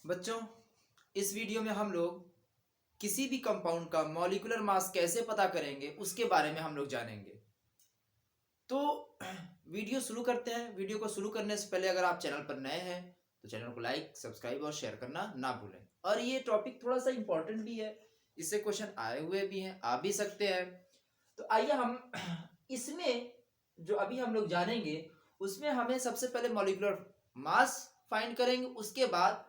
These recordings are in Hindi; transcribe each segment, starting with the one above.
बच्चों, इस वीडियो में हम लोग किसी भी कंपाउंड का मॉलिक्यूलर मास कैसे पता करेंगे उसके बारे में हम लोग जानेंगे। तो वीडियो शुरू करते हैं। वीडियो को शुरू करने से पहले अगर आप चैनल पर नए हैं तो चैनल को लाइक, सब्सक्राइब और शेयर करना ना भूलें। और ये टॉपिक थोड़ा सा इम्पोर्टेंट भी है, इससे क्वेश्चन आए हुए भी हैं, आ भी सकते हैं। तो आइए हम इसमें जो अभी हम लोग जानेंगे उसमें हमें सबसे पहले मॉलिक्यूलर मास फाइंड करेंगे, उसके बाद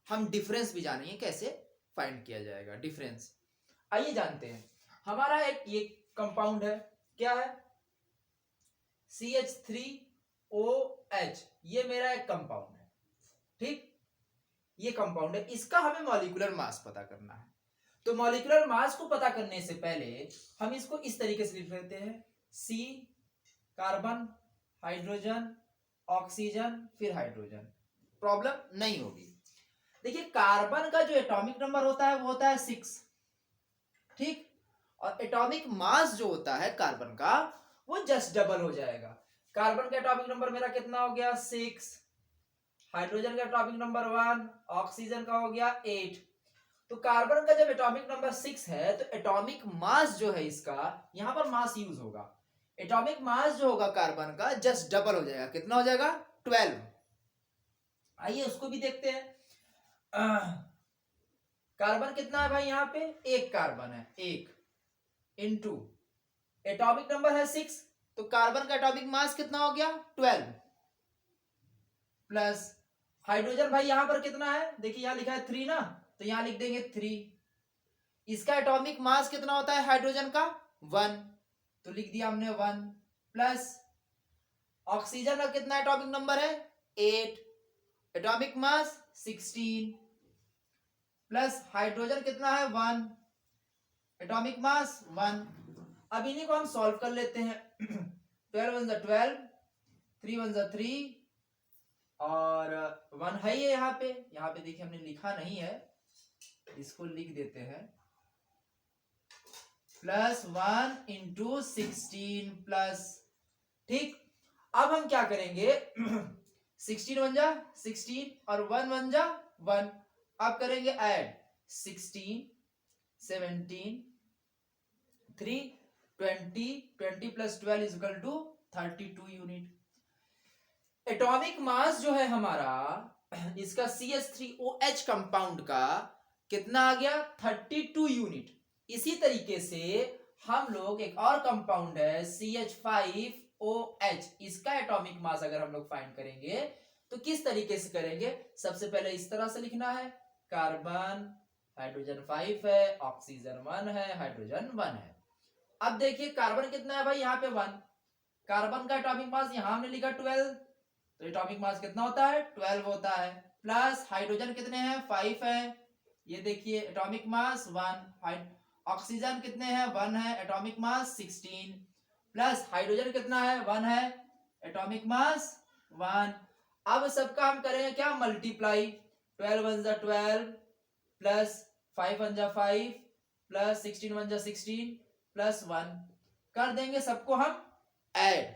हम डिफरेंस भी जानेंगे कैसे फाइंड किया जाएगा डिफरेंस। आइए जानते हैं। हमारा एक ये कंपाउंड है, क्या है? CH3OH। ये मेरा एक कंपाउंड है, ठीक। ये कंपाउंड है, इसका हमें मॉलिक्यूलर मास पता करना है। तो मॉलिक्यूलर मास को पता करने से पहले हम इसको इस तरीके से लिख लेते हैं, C कार्बन, हाइड्रोजन, ऑक्सीजन, फिर हाइड्रोजन। प्रॉब्लम नहीं होगी। देखिए, कार्बन का जो एटॉमिक नंबर होता है वो होता है 6, ठीक। और एटॉमिक मास जो होता है कार्बन का वो जस्ट डबल हो जाएगा। कार्बन का एटॉमिक नंबर मेरा कितना हो गया? 6। हाइड्रोजन का एटॉमिक नंबर 1, ऑक्सीजन का हो गया 8। तो कार्बन का जब एटॉमिक नंबर 6 है तो एटॉमिक मास जो है इसका, यहां पर मास यूज होगा, एटॉमिक मास जो होगा कार्बन का जस्ट डबल हो जाएगा। कितना हो जाएगा? 12। आइए उसको भी देखते हैं। कार्बन कितना है भाई? यहाँ पे एक कार्बन है, 1 इंटू एटॉमिक नंबर है 6, तो कार्बन का एटॉमिक मास कितना हो गया? 12 प्लस हाइड्रोजन भाई यहाँ पर कितना है? देखिए यहाँ लिखा है 3 ना, तो यहाँ लिख देंगे 3। इसका एटॉमिक मास कितना होता है हाइड्रोजन का? 1, तो लिख दिया हमने 1 प्लस ऑक्सीजन का कितना एटॉमिक नंबर है? 8, एटॉमिक मास 16 प्लस हाइड्रोजन कितना है? 1, एटॉमिक मास 1। अब इन्हीं को हम सॉल्व कर लेते हैं। 12 1 12, 3 1 3 और 1 है ये यहाँ पे। यहाँ पे देखिए हमने लिखा नहीं है, इसको लिख देते हैं। प्लस 1 इंटू 16 प्लस, ठीक। अब हम क्या करेंगे? 16 1 जा 16 और 1 1 जा 1। अब करेंगे add 16 17 3 20 20 plus 12 is equal to 32 unit. Atomic mass जो है हमारा इसका CH3OH कंपाउंड का कितना आ गया? 32 यूनिट। इसी तरीके से हम लोग एक और कंपाउंड है CH5OH, इसका एटॉमिक मास अगर हम लोग फाइंड करेंगे तो किस तरीके से करेंगे? सबसे पहले इस तरह से लिखना है, कार्बन, हाइड्रोजन 5 है, ऑक्सीजन 1 है, हाइड्रोजन 1 है। अब देखिए कार्बन कितना है भाई? यहाँ पे 1। कार्बन का एटॉमिक मास यहाँ हमने लिखा 12, तो एटॉमिक मास कितना होता है? 12 होता है। प्लस हाइड्रोजन कितने हैं? 5 है, ये देखिए एटॉमिक मास 1। ऑक्सीजन कितने हैं? 1 है, एटॉमिक मास 16 प्लस हाइड्रोजन कितना है? 1 है, एटॉमिक मास 1। अब सबका हम करेंगे क्या? मल्टीप्लाई। 12 1 12 प्लस 5 1 5 प्लस 16 1 16 प्लस 1 कर देंगे सबको हम ऐड।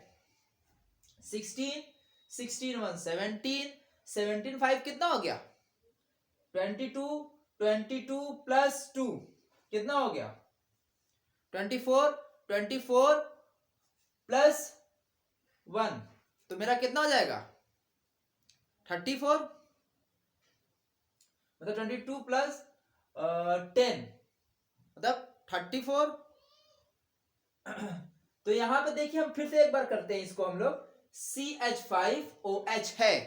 16 16 1 17 17 5 कितना हो गया? 22 22 प्लस 2 कितना हो गया? 24 24 प्लस 1, तो मेरा कितना हो जाएगा? 34, मतलब 22 प्लस 10 मतलब 34। तो यहां पे देखिए हम फिर से एक बार करते हैं इसको हम लोग। CH5OH है,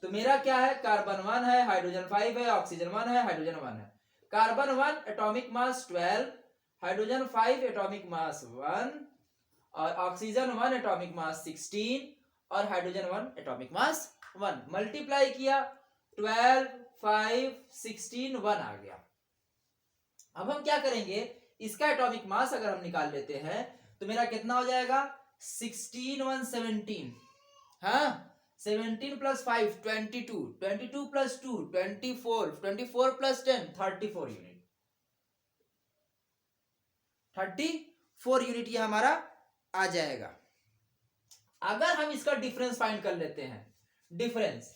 तो मेरा क्या है? कार्बन 1 है, हाइड्रोजन 5 है, ऑक्सीजन 1 है, हाइड्रोजन 1 है। Carbon 1 atomic mass 12, hydrogen 5 atomic mass 1 और ऑक्सीजन 1 एटॉमिक मास 16 और हाइड्रोजन 1 एटॉमिक मास 1। मल्टीप्लाई किया, 12 5 16 1 आ गया। अब हम क्या करेंगे? इसका एटॉमिक मास अगर हम निकाल लेते हैं तो मेरा कितना हो जाएगा? 16 1 17, हाँ 17 plus 5 22, 22 plus 2 24, 24 plus 10 34 unit. 34 unit ये हमारा आ जाएगा। अगर हम इसका डिफरेंस फाइंड कर लेते हैं, डिफरेंस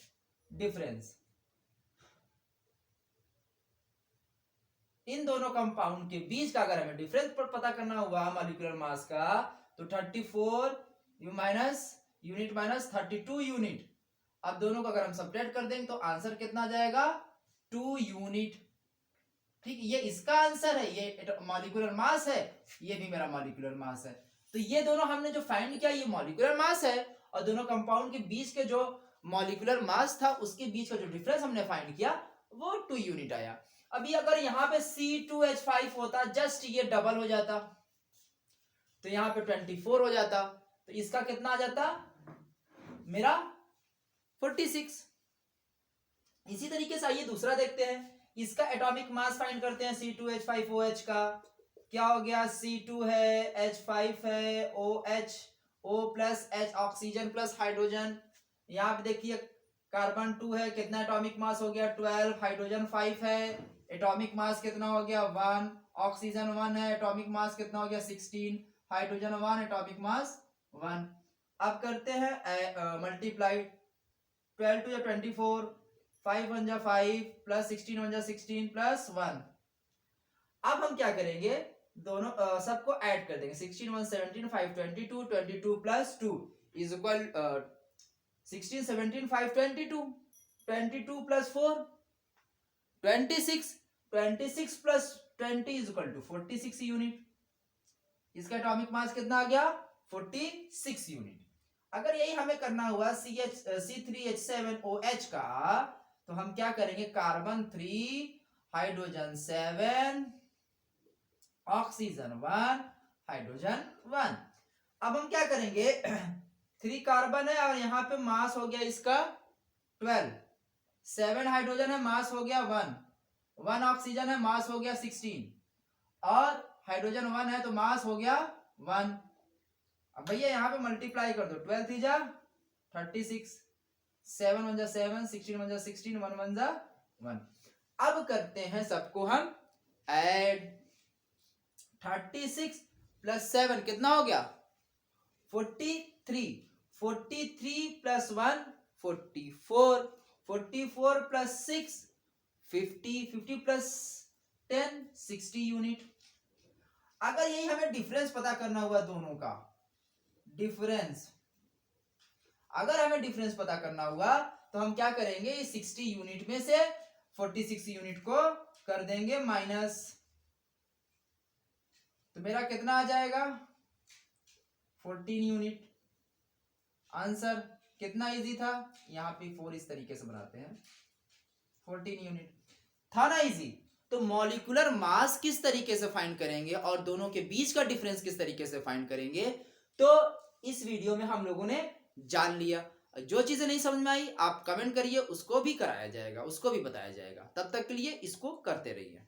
इन दोनों कंपाउंड के बीच का अगर हमें डिफरेंस पता करना हुआ मॉलिक्यूलर मास का, तो 34 माइनस यूनिट माइनस 32 यूनिट। अब दोनों को अगर हम सब्ट्रैक्ट कर देंगे तो आंसर कितना आ जाएगा, 2 यूनिट। ठीक, ये इसका आंसर है, ये मॉलिक्यूलर मास है, ये भी मेरा मॉलिक्यूलर मास है। तो ये दोनों हमने जो फाइंड किया ये मॉलिक्यूलर मास है, और दोनों कंपाउंड के बीच के जो मॉलिक्यूलर मास था उसके बीच का जो डिफरेंस हमने फाइंड किया वो 2 यूनिट आया। अभी अगर यहाँ पे C2H5 होता, जस्ट ये डबल हो जाता, तो यहाँ पे 24 हो जाता, तो इसका कितना आ जाता मेरा 46। इसी तरीके से आइए दूसरा देखते हैं, इसका एटॉमिक मास फाइंड करते हैं C2H5OH का। क्या हो गया, C2 है, H5 है, OH, O plus H oxygen plus hydrogen. यहाँ पे देखिए कार्बन 2 है, कितना एटॉमिक मास हो गया 12, हाइड्रोजन 5 है, एटॉमिक मास कितना हो गया 1, ऑक्सीजन 1 है, एटॉमिक मास कितना हो गया 16, हाइड्रोजन 1, एटॉमिक मास 1। अब करते हैं मल्टीप्लाई, 12 टू 24, 5 1 जा 5 प्लस 16 1 जा 16 प्लस 1। अब हम क्या करेंगे, दोनों सबको ऐड कर देंगे, 16 1 17 5 22, 22 plus 2 is equal 16 17 5 22, 22 plus 4 26, 26 plus 20 is equal to 46 unit. इसका एटॉमिक मास कितना आ गया 46 यूनिट। अगर यही हमें करना हुआ C3H7OH का, तो हम क्या करेंगे, कार्बन 3, हाइड्रोजन 7, ऑक्सीजन 1, हाइड्रोजन 1। अब हम क्या करेंगे 3 कार्बन है और यहाँ पे मास हो गया इसका 12, 7 हाइड्रोजन है, मास हो गया 1, 1 ऑक्सीजन है, मास हो गया 16, और हाइड्रोजन 1 है तो मास हो गया 1। अब भैया यहाँ पे मल्टीप्लाई कर दो, 12 3 जा 36, 7 1 जा 7, 16 1 जा 16, 1 1 जा 1। अब करते हैं सबको हम ऐड, 36 प्लस 7 कितना हो गया 43, 43 प्लस 1 44, 44 प्लस 6 50, 50 प्लस 10 60 यूनिट। अगर यही हमें डिफरेंस पता करना हुआ दोनों का डिफरेंस, अगर हमें डिफरेंस पता करना हुआ तो हम क्या करेंगे, 60 यूनिट में से 46 यूनिट को कर देंगे माइनस, तो मेरा कितना आ जाएगा 14 यूनिट। आंसर कितना इजी था, यहाँ पे 4 इस तरीके से बनाते हैं, 14 यूनिट था ना इजी। तो मॉलिक्यूलर मास किस तरीके से फाइंड करेंगे और दोनों के बीच का डिफरेंस किस तरीके से फाइंड करेंगे, तो इस वीडियो में हम लोगों ने जान लिया। जो चीजें नहीं समझ में आई आप कमेंट करिए, उसको भी कराया जाएगा, उसको भी बताया जाएगा। तब तक के लिए इसको करते रहिए।